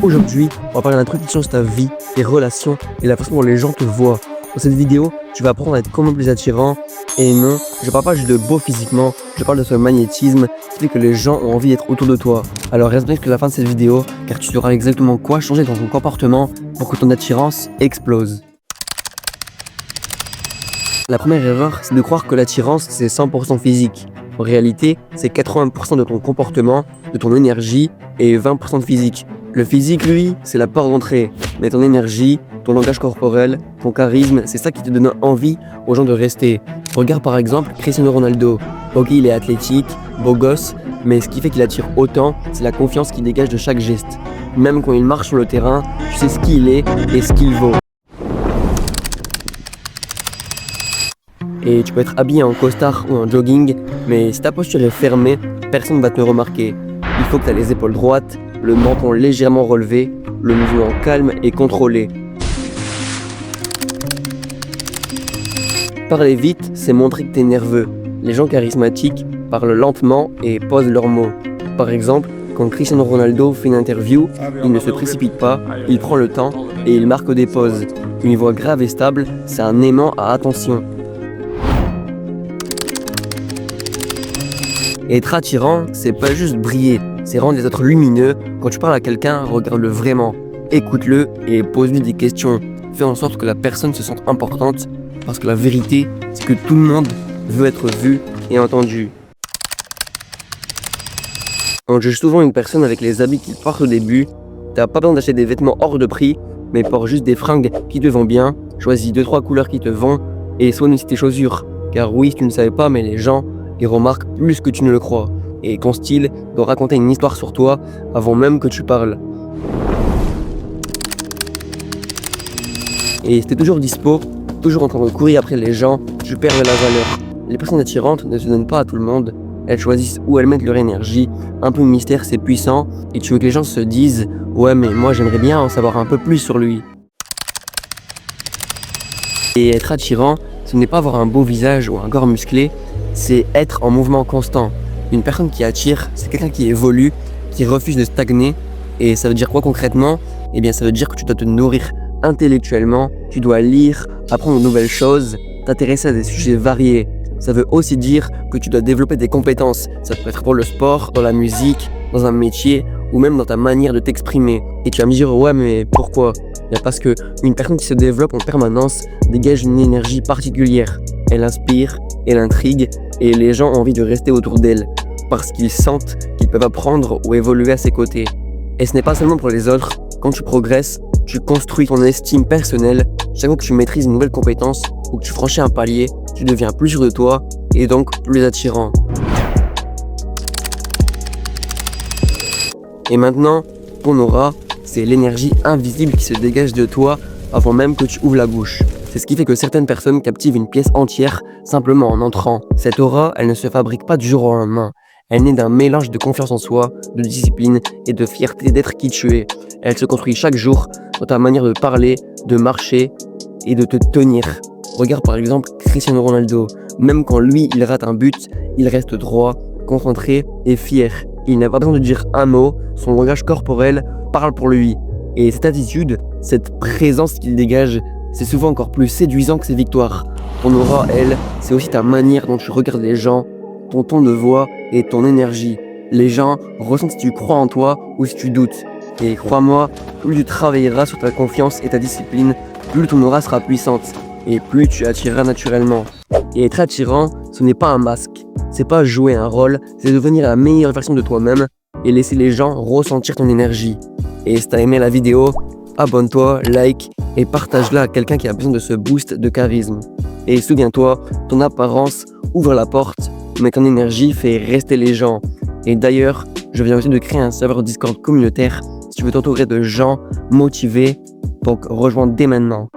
Aujourd'hui, on va parler d'un truc qui change ta vie, tes relations et la façon dont les gens te voient. Dans cette vidéo, tu vas apprendre à être comment plus attirant. Et non, je parle pas juste de beau physiquement, je parle de ce magnétisme qui fait que les gens ont envie d'être autour de toi. Alors reste bien jusqu'à la fin de cette vidéo, car tu sauras exactement quoi changer dans ton comportement pour que ton attirance explose. La première erreur, c'est de croire que l'attirance, c'est 100% physique. En réalité, c'est 80% de ton comportement, de ton énergie et 20% de physique. Le physique, lui, c'est la porte d'entrée. Mais ton énergie, ton langage corporel, ton charisme, c'est ça qui te donne envie aux gens de rester. Regarde par exemple Cristiano Ronaldo. Ok, il est athlétique, beau gosse, mais ce qui fait qu'il attire autant, c'est la confiance qu'il dégage de chaque geste. Même quand il marche sur le terrain, tu sais ce qu'il est et ce qu'il vaut. Et tu peux être habillé en costard ou en jogging, mais si ta posture est fermée, personne ne va te remarquer. Il faut que tu aies les épaules droites, le menton légèrement relevé, le mouvement calme et contrôlé. Parler vite, c'est montrer que tu es nerveux. Les gens charismatiques parlent lentement et posent leurs mots. Par exemple, quand Cristiano Ronaldo fait une interview, il ne se précipite pas, il prend le temps et il marque des pauses. Une voix grave et stable, c'est un aimant à attention. Être attirant, c'est pas juste briller, c'est rendre les autres lumineux. Quand tu parles à quelqu'un, regarde-le vraiment, écoute-le et pose-lui des questions. Fais en sorte que la personne se sente importante, parce que la vérité, c'est que tout le monde veut être vu et entendu. On juge souvent une personne avec les habits qu'il porte au début. T'as pas besoin d'acheter des vêtements hors de prix, mais porte juste des fringues qui te vont bien, choisis 2-3 couleurs qui te vont, et soigne aussi tes chaussures. Car oui, tu ne savais pas, mais les gens ils remarquent plus que tu ne le crois. Et ton style doit raconter une histoire sur toi avant même que tu parles. Et si t'es toujours dispo, toujours en train de courir après les gens, tu perds de la valeur. Les personnes attirantes ne se donnent pas à tout le monde. Elles choisissent où elles mettent leur énergie. Un peu mystère, c'est puissant. Et tu veux que les gens se disent « Ouais, mais moi j'aimerais bien en savoir un peu plus sur lui ». Et être attirant, ce n'est pas avoir un beau visage ou un corps musclé, c'est être en mouvement constant. Une personne qui attire, c'est quelqu'un qui évolue, qui refuse de stagner. Et ça veut dire quoi concrètement ? Eh bien ça veut dire que tu dois te nourrir intellectuellement, tu dois lire, apprendre de nouvelles choses, t'intéresser à des sujets variés. Ça veut aussi dire que tu dois développer des compétences. Ça peut être pour le sport, dans la musique, dans un métier ou même dans ta manière de t'exprimer. Et tu vas me dire ouais mais pourquoi ? Bien parce que une personne qui se développe en permanence dégage une énergie particulière. Elle inspire, elle intrigue et les gens ont envie de rester autour d'elle parce qu'ils sentent qu'ils peuvent apprendre ou évoluer à ses côtés. Et ce n'est pas seulement pour les autres, quand tu progresses, tu construis ton estime personnelle. Chaque fois que tu maîtrises une nouvelle compétence ou que tu franchis un palier, tu deviens plus sûr de toi et donc plus attirant. Et maintenant, ton aura, c'est l'énergie invisible qui se dégage de toi avant même que tu ouvres la bouche. C'est ce qui fait que certaines personnes captivent une pièce entière simplement en entrant. Cette aura, elle ne se fabrique pas du jour au lendemain. Elle naît d'un mélange de confiance en soi, de discipline et de fierté d'être qui tu es. Elle se construit chaque jour dans ta manière de parler, de marcher et de te tenir. Regarde par exemple Cristiano Ronaldo. Même quand lui, il rate un but, il reste droit, concentré et fier. Il n'a pas besoin de dire un mot, son langage corporel parle pour lui. Et cette attitude, cette présence qu'il dégage, c'est souvent encore plus séduisant que ses victoires. Ton aura, elle, c'est aussi ta manière dont tu regardes les gens, ton ton de voix et ton énergie. Les gens ressentent si tu crois en toi ou si tu doutes. Et crois-moi, plus tu travailleras sur ta confiance et ta discipline, plus ton aura sera puissante et plus tu attireras naturellement. Et être attirant, ce n'est pas un masque. C'est pas jouer un rôle, c'est devenir la meilleure version de toi-même et laisser les gens ressentir ton énergie. Et si t'as aimé la vidéo, abonne-toi, like et partage-la à quelqu'un qui a besoin de ce boost de charisme. Et souviens-toi, ton apparence ouvre la porte, mais ton énergie fait rester les gens. Et d'ailleurs, je viens aussi de créer un serveur Discord communautaire si tu veux t'entourer de gens motivés, donc rejoins dès maintenant.